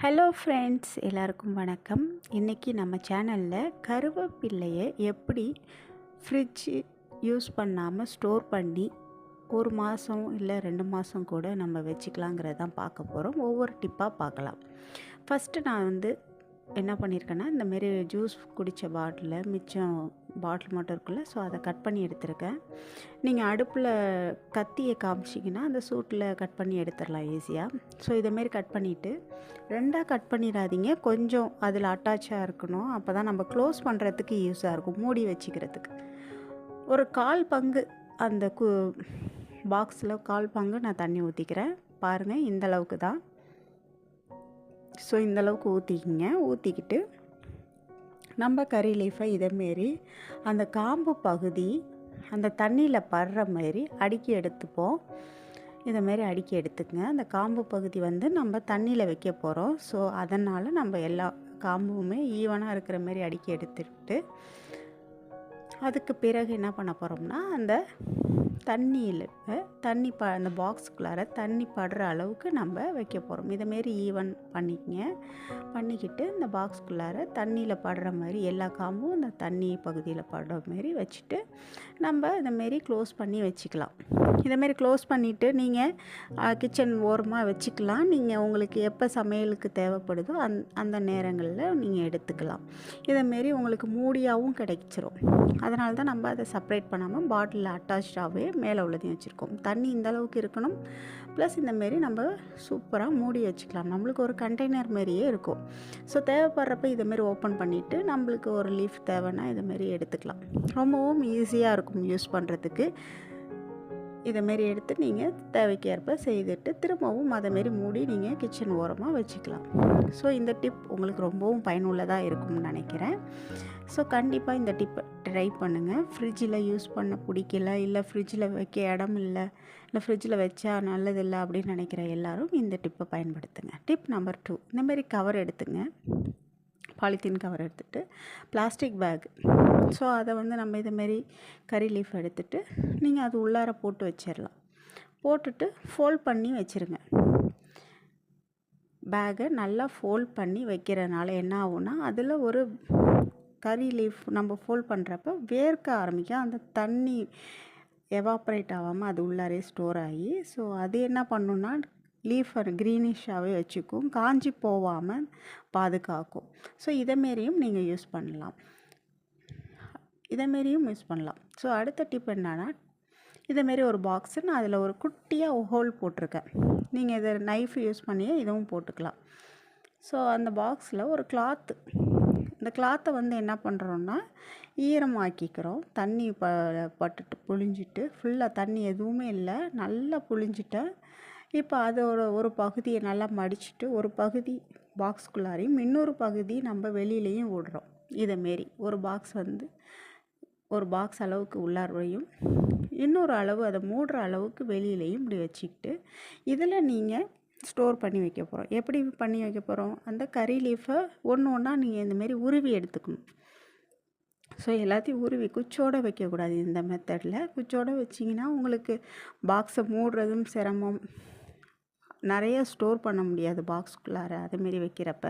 Hello friends, எல்லாருக்கும் வணக்கம். இன்றைக்கி நம்ம சேனலில் கருவேப்பிலையை எப்படி ஃப்ரிட்ஜ் யூஸ் பண்ணாமல் ஸ்டோர் பண்ணி 1 மாதம் இல்லை 2 மாதம் கூட நம்ம வச்சுக்கலாங்கிறது தான் பார்க்க போகிறோம். ஒவ்வொரு டிப்பாக பார்க்கலாம். ஃபஸ்ட்டு நான் என்ன பண்ணியிருக்கேன்னா, இந்தமாரி ஜூஸ் குடித்த மிச்சம் பாட்டில் மட்டும் இருக்குல்ல, ஸோ அதை கட் பண்ணி எடுத்திருக்கேன். நீங்கள் அடுப்பில் கத்தியை காமிச்சிங்கன்னா அந்த சூட்டில் கட் பண்ணி எடுத்துடலாம் ஈஸியாக. ஸோ இதேமாரி கட் பண்ணிவிட்டு 2ஆக கட் பண்ணிடாதீங்க, கொஞ்சம் அதில் அட்டாச்சாக இருக்கணும். அப்போ தான் நம்ம க்ளோஸ் பண்ணுறதுக்கு யூஸாக இருக்கும், மூடி வச்சுக்கிறதுக்கு. ஒரு 1/4 பங்கு அந்த பாக்ஸில் 1/4 பங்கு நான் தண்ணி ஊற்றிக்கிறேன். பாருங்கள், இந்தளவுக்கு தான். ஸோ இந்தளவுக்கு ஊற்றிக்கிங்க. ஊற்றிக்கிட்டு நம்ம கறி லீஃபை இதேமாரி அந்த காம்பு பகுதி அந்த தண்ணியில் படுற மாதிரி அடுக்கி எடுத்துப்போம். இதேமாரி அடுக்கி எடுத்துக்கங்க. அந்த காம்பு பகுதி நம்ம தண்ணியில் வைக்க போகிறோம். ஸோ அதனால் நம்ம எல்லா காம்புமே ஈவனாக இருக்கிற மாதிரி அடுக்கி எடுத்துக்கிட்டு அதுக்கு பிறகு என்ன பண்ண போகிறோம்னா, அந்த தண்ணியில் அந்த பாக்ஸுக்குள்ளார தண்ணி படுற அளவுக்கு நம்ம வைக்க போகிறோம். இதேமாரி ஈவன் பண்ணிக்கிட்டு இந்த பாக்ஸுக்குள்ளார தண்ணியில் படுற மாதிரி எல்லா காம்பும் இந்த தண்ணி பகுதியில் படுற மாதிரி வச்சுட்டு நம்ம இந்தமாரி க்ளோஸ் பண்ணி வச்சுக்கலாம். இதேமாரி க்ளோஸ் பண்ணிவிட்டு நீங்கள் கிச்சன் ஓரமாக வச்சுக்கலாம். நீங்கள் உங்களுக்கு எப்போ சமையலுக்கு தேவைப்படுதோ அந்த நேரங்களில் நீங்கள் எடுத்துக்கலாம். இதேமாரி உங்களுக்கு மூடியாகவும் கிடைச்சிரும். அதனால தான் நம்ம அதை செப்பரேட் பண்ணாமல் பாட்டிலில் அட்டாச்சாகவே மேலே உள்ளதையும் வச்சுருக்கோம். தண்ணி இந்தளவுக்கு இருக்கணும். ப்ளஸ் இந்தமாரி நம்ம சூப்பராக மூடி வச்சுக்கலாம். நம்மளுக்கு ஒரு கண்டெய்னர் மாரியே இருக்கும். ஸோ தேவைப்படுறப்ப இதேமாரி ஓப்பன் பண்ணிவிட்டு நம்மளுக்கு ஒரு லீஃப் தேவைன்னா இதேமாரி எடுத்துக்கலாம். ரொம்பவும் ஈஸியாக இருக்கும் யூஸ் பண்ணுறதுக்கு. இதேமாரி எடுத்து நீங்கள் தேவைக்கு ஏற்ப செய்துட்டு திரும்பவும் அதேமாரி மூடி நீங்கள் கிச்சன் ஓரமாக வச்சுக்கலாம். ஸோ இந்த டிப் உங்களுக்கு ரொம்பவும் பயனுள்ளதாக இருக்கும்னு நினைக்கிறேன். ஸோ கண்டிப்பாக இந்த டிப்பை ட்ரை பண்ணுங்கள். ஃப்ரிட்ஜில் யூஸ் பண்ண பிடிக்கல, இல்லை ஃப்ரிட்ஜில் வைக்க இடம் இல்லை ஃப்ரிட்ஜில் வச்சா நல்லதில்லை அப்படின்னு நினைக்கிற எல்லோரும் இந்த டிப்பை பயன்படுத்துங்க. டிப் நம்பர் 2, இந்தமாரி கவர் எடுத்துங்க. பாலித்தீன் கவர் எடுத்துகிட்டு பிளாஸ்டிக் பேக். ஸோ அதை நம்ம இதேமாரி கறி லீஃப் எடுத்துகிட்டு நீங்கள் அது உள்ளார போட்டு வச்சிடலாம். போட்டுட்டு ஃபோல்ட் பண்ணி வச்சுருங்க. பேக்கை நல்லா ஃபோல்ட் பண்ணி வைக்கிறனால என்ன ஆகும்னா, அதில் ஒரு கறி லீஃப் நம்ம ஃபோல்ட் பண்ணுறப்ப வேர்க்க ஆரம்பிக்கும். அந்த தண்ணி எவாப்ரேட் ஆகாமல் அது உள்ளாரே ஸ்டோர் ஆகி, ஸோ அது என்ன பண்ணுன்னா லீஃபை க்ரீனிஷாகவே வச்சுக்கும், காஞ்சி போகாமல் பாதுகாக்கும். ஸோ இதேமாரியும் நீங்கள் யூஸ் பண்ணலாம். ஸோ அடுத்த டிப் என்னன்னா, இதேமாரி ஒரு பாக்ஸு நான் அதில் ஒரு குட்டியாக ஹோல் போட்டிருக்கேன். நீங்கள் இதை நைஃப் யூஸ் பண்ணியே இதுவும் போட்டுக்கலாம். ஸோ அந்த பாக்ஸில் ஒரு கிளாத்து, இந்த கிளாத்தை என்ன பண்ணுறோன்னா ஈரமாக்கிக்கிறோம். தண்ணி பட்டுட்டு புழிஞ்சிட்டு ஃபுல்லாக தண்ணி எதுவுமே இல்லை, நல்லா புழிஞ்சிட்டேன். இப்போ அதோட ஒரு பகுதியை நல்லா மடிச்சுட்டு ஒரு பகுதி பாக்ஸ்குள்ளாரையும் இன்னொரு பகுதி நம்ம வெளியிலையும் விடுறோம். இதேமாரி ஒரு பாக்ஸ் அளவுக்கு உள்ளாரையும் இன்னொரு அளவு அதை மூடுற அளவுக்கு வெளியிலையும் இப்படி வச்சுக்கிட்டு இதில் நீங்கள் ஸ்டோர் பண்ணி வைக்க போகிறோம். எப்படி பண்ணி வைக்க போகிறோம்? அந்த கறி லீஃபை ஒன்று ஒன்றா நீங்கள் இந்தமாரி உருவி எடுத்துக்கணும். ஸோ எல்லாத்தையும் உருவி குச்சோடு வைக்கக்கூடாது. இந்த மெத்தடில் குச்சோடு வச்சிங்கன்னா உங்களுக்கு பாக்ஸை மூடுறதும் சிரமம், நிறைய ஸ்டோர் பண்ண முடியாது பாக்ஸுக்குள்ளார அதேமாரி வைக்கிறப்ப.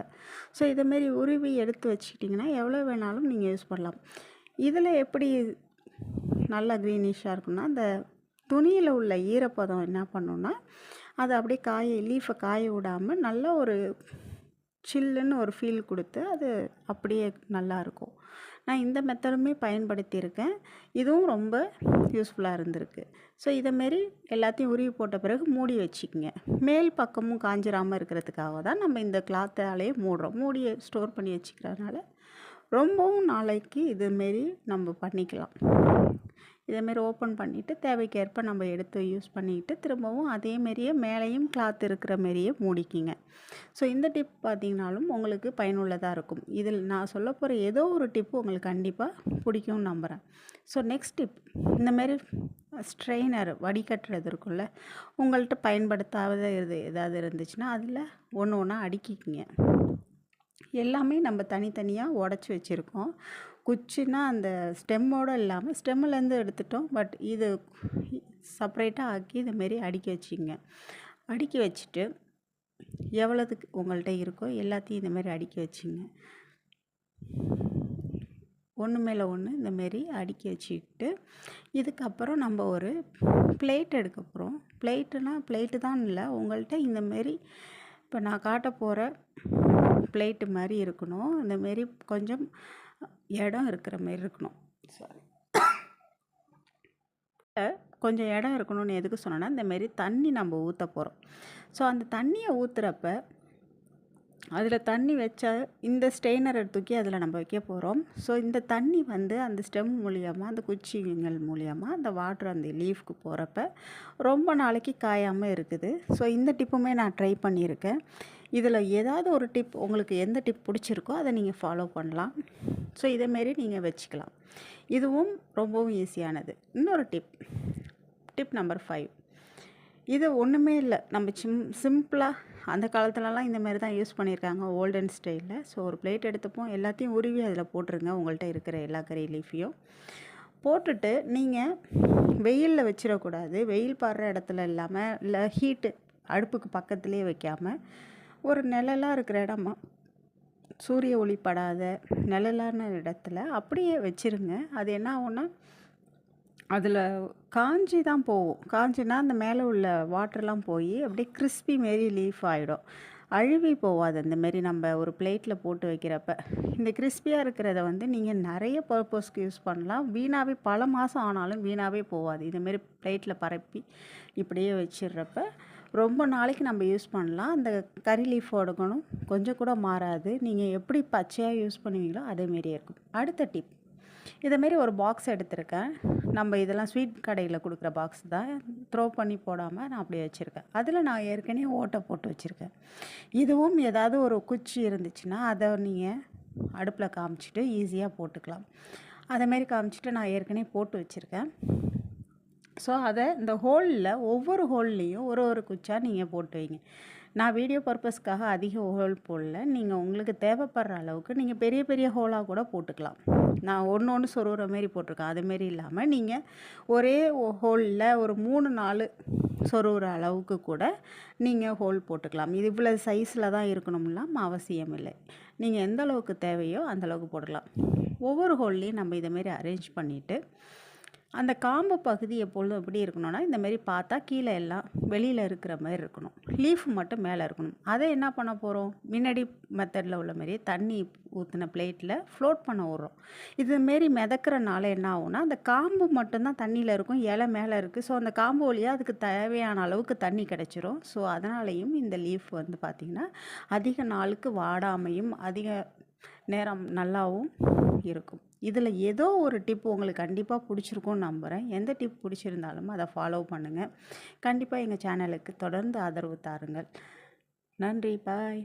ஸோ இதேமாரி உருவி எடுத்து வச்சுக்கிட்டிங்கன்னா எவ்வளோ வேணாலும் நீங்கள் யூஸ் பண்ணலாம். இதில் எப்படி நல்லா க்ரீனிஷாக இருக்குன்னா, அந்த துணியில் உள்ள ஈரப்பதம் என்ன பண்ணுன்னா, அதை அப்படியே லீஃபை காய விடாமல் நல்லா ஒரு சில்லுன்னு ஒரு ஃபீல் கொடுத்து அது அப்படியே நல்லாயிருக்கும். நான் இந்த மெத்தடுமே பயன்படுத்தியிருக்கேன். இதுவும் ரொம்ப யூஸ்ஃபுல்லாக இருந்திருக்கு. ஸோ இதேமாரி எல்லாத்தையும் உருவி போட்ட பிறகு மூடி வச்சுக்கோங்க. மேல் பக்கமும் காஞ்சிராமல் இருக்கிறதுக்காக தான் நம்ம இந்த கிளாத்தாலே மூடுறோம். மூடியை ஸ்டோர் பண்ணி வச்சுக்கிறதுனால ரொம்பவும் நாளைக்கு இதுமாரி நம்ம பண்ணிக்கலாம். இதேமாரி ஓப்பன் பண்ணிவிட்டு தேவைக்கேற்ப நம்ம எடுத்து யூஸ் பண்ணிக்கிட்டு திரும்பவும் அதேமாரியே மேலேயும் கிளாத் இருக்கிற மாரியே மூடிக்கிங்க. ஸோ இந்த டிப் பார்த்திங்கனாலும் உங்களுக்கு பயனுள்ளதாக இருக்கும். இதில் நான் சொல்ல போகிற ஏதோ ஒரு டிப்பு உங்களுக்கு கண்டிப்பாக பிடிக்கும்னு நம்புகிறேன். ஸோ நெக்ஸ்ட் டிப், இந்தமாரி ஸ்ட்ரெயினர் வடிகட்டுறது இருக்குல்ல, உங்கள்கிட்ட பயன்படுத்தாத ஏதாவது இருந்துச்சுன்னா அதில் ஒன்று ஒன்றா அடுக்கிக்கிங்க. எல்லாமே நம்ம தனித்தனியாக உடச்சி வச்சுருக்கோம். குச்சின்னா அந்த ஸ்டெம்மோடு இல்லாமல் ஸ்டெம்முலேருந்து எடுத்துட்டோம். பட் இது செப்பரேட்டாக ஆக்கி இதேமாரி அடுக்கி வச்சுங்க. அடுக்கி வச்சுட்டு எவ்வளோதுக்கு உங்கள்கிட்ட இருக்கோ எல்லாத்தையும் இந்தமாரி அடுக்கி வச்சுங்க. ஒன்று மேலே ஒன்று இந்தமாரி அடுக்கி வச்சுக்கிட்டு, இதுக்கப்புறம் நம்ம ஒரு பிளேட் எடுக்க போகிறோம். பிளேட்டு தான் இல்லை, உங்கள்கிட்ட இந்தமாரி இப்போ நான் காட்ட போகிற பிளேட்டு மாதிரி இருக்கணும். இந்தமாரி கொஞ்சம் இடம் இருக்கிற மாரி இருக்கணும். சாரி, கொஞ்சம் இடம் இருக்கணும்னு எதுக்கு சொன்னேன்னா, இந்தமாரி தண்ணி நம்ம ஊற்ற போகிறோம். ஸோ அந்த தண்ணியை ஊற்றுறப்ப அதில் தண்ணி வச்சா இந்த ஸ்டெய்னரை தூக்கி அதில் நம்ம வைக்க போகிறோம். ஸோ இந்த தண்ணி வந்து அந்த ஸ்டெம் மூலியமாக, அந்த குச்சிகள் மூலியமாக அந்த வாட்டர் அந்த லீஃப்க்கு போகிறப்ப ரொம்ப நாளைக்கு காயாமல் இருக்குது. ஸோ இந்த டிப்புமே நான் ட்ரை பண்ணியிருக்கேன். இதில் ஏதாவது ஒரு டிப் உங்களுக்கு எந்த டிப் பிடிச்சிருக்கோ அதை நீங்கள் ஃபாலோ பண்ணலாம். ஸோ இதேமாரி நீங்கள் வச்சுக்கலாம். இதுவும் ரொம்பவும் ஈஸியானது. இன்னொரு டிப் நம்பர் 5. இது ஒன்றுமே இல்லை, நம்ம சிம்பிளாக அந்த காலத்துலலாம் இந்த மாதிரி தான் யூஸ் பண்ணியிருக்காங்க, ஓல்டன் ஸ்டைலில். ஸோ ஒரு பிளேட் எடுத்துப்போம், எல்லாத்தையும் உருவி அதில் போட்டுருங்க. உங்கள்கிட்ட இருக்கிற எல்லா கறி லீஃபையும் போட்டுட்டு நீங்கள் வெயிலில் வச்சிடக்கூடாது. வெயில் படுற இடத்துல இல்லாமல், இல்லை ஹீட்டு அடுப்புக்கு பக்கத்துலேயே வைக்காமல், ஒரு நிழலாக இருக்கிற இடமா, சூரிய ஒளி படாத நிழலான இடத்துல அப்படியே வச்சுருங்க. அது என்ன ஆகும்னா, அதில் காஞ்சி தான் போகும். காஞ்சினா அந்த மேலே உள்ள வாட்டர்லாம் போய் அப்படியே கிறிஸ்பி மாரி லீஃப் ஆகிடும். அழுவி போகாது. அந்தமாரி நம்ம ஒரு பிளேட்டில் போட்டு வைக்கிறப்ப இந்த கிறிஸ்பியாக இருக்கிறத வந்து நீங்கள் நிறைய பர்பஸ்க்கு யூஸ் பண்ணலாம். வீணாகவே பல மாதம் ஆனாலும் வீணாகவே போகாது. இதுமாரி பிளேட்டில் பரப்பி இப்படியே வச்சிடுறப்ப ரொம்ப நாளைக்கு நம்ம யூஸ் பண்ணலாம். அந்த கறி லீஃபோட குணம் கொஞ்சம் கூட மாறாது. நீங்கள் எப்படி பச்சையாக யூஸ் பண்ணுவீங்களோ அதேமாரியே இருக்கும். அடுத்த டிப், இதேமாரி ஒரு பாக்ஸ் எடுத்திருக்கேன். நம்ம இதெல்லாம் ஸ்வீட் கடையில் கொடுக்குற பாக்ஸ் தான், த்ரோ பண்ணி போடாமல் நான் அப்படியே வச்சுருக்கேன். அதில் நான் ஏற்கனவே ஓட்டை போட்டு வச்சுருக்கேன். இதுவும் ஏதாவது ஒரு குச்சி இருந்துச்சுன்னா அதை நீங்கள் அடுப்பில் காமிச்சிட்டு ஈஸியாக போட்டுக்கலாம். அதேமாரி காமிச்சிட்டு நான் ஏற்கனவே போட்டு வச்சுருக்கேன். ஸோ அதை இந்த ஹோலில் ஒவ்வொரு ஹோல்லையும் ஒரு குச்சாக நீங்கள் போட்டு வைங்க. நான் வீடியோ பர்பஸ்க்காக அதிக ஹோல் போடல. நீங்கள் உங்களுக்கு தேவைப்படுற அளவுக்கு நீங்கள் பெரிய பெரிய ஹோலாக கூட போட்டுக்கலாம். நான் ஒன்று சொருகிற மாரி போட்டிருக்கேன். அதுமாரி இல்லாமல் நீங்கள் ஒரே ஹோலில் ஒரு 3-4 சொருகிற அளவுக்கு கூட நீங்கள் ஹோல் போட்டுக்கலாம். இது இவ்வளோ சைஸில் தான் இருக்கணும்லாம் அவசியம் இல்லை. நீங்கள் எந்த அளவுக்கு தேவையோ அந்தளவுக்கு போடலாம். ஒவ்வொரு ஹோல்லையும் நம்ம இதேமாரி அரேஞ்ச் பண்ணிவிட்டு, அந்த காம்பு பகுதி எப்பொழுதும் எப்படி இருக்கணும்னா, இந்தமாரி பார்த்தா கீழே எல்லாம் வெளியில் இருக்கிற மாதிரி இருக்கணும். லீஃப் மட்டும் மேலே இருக்கணும். அதை என்ன பண்ண போகிறோம், முன்னாடி மெத்தடில் உள்ள மாதிரியே தண்ணி ஊற்றின பிளேட்டில் ஃப்ளோட் பண்ண விட்றோம். இதுமாரி மிதக்கிறனால என்ன ஆகும்னா, அந்த காம்பு மட்டும்தான் தண்ணியில் இருக்கும், இலை மேலே இருக்குது. ஸோ அந்த காம்பு வழியாக அதுக்கு தேவையான அளவுக்கு தண்ணி கிடச்சிரும். ஸோ அதனாலையும் இந்த லீஃப் வந்து பார்த்திங்கன்னா அதிக நாளுக்கு வாடாமையும் அதிக நேரம் நல்லாவும் இருக்கும். இதில் ஏதோ ஒரு டிப் உங்களுக்கு கண்டிப்பாக பிடிச்சிருக்கும்னு நம்புகிறேன். எந்த டிப் பிடிச்சிருந்தாலும் அதை ஃபாலோ பண்ணுங்கள். கண்டிப்பாக எங்கள் சேனலுக்கு தொடர்ந்து ஆதரவு தாருங்கள். நன்றி, பாய்.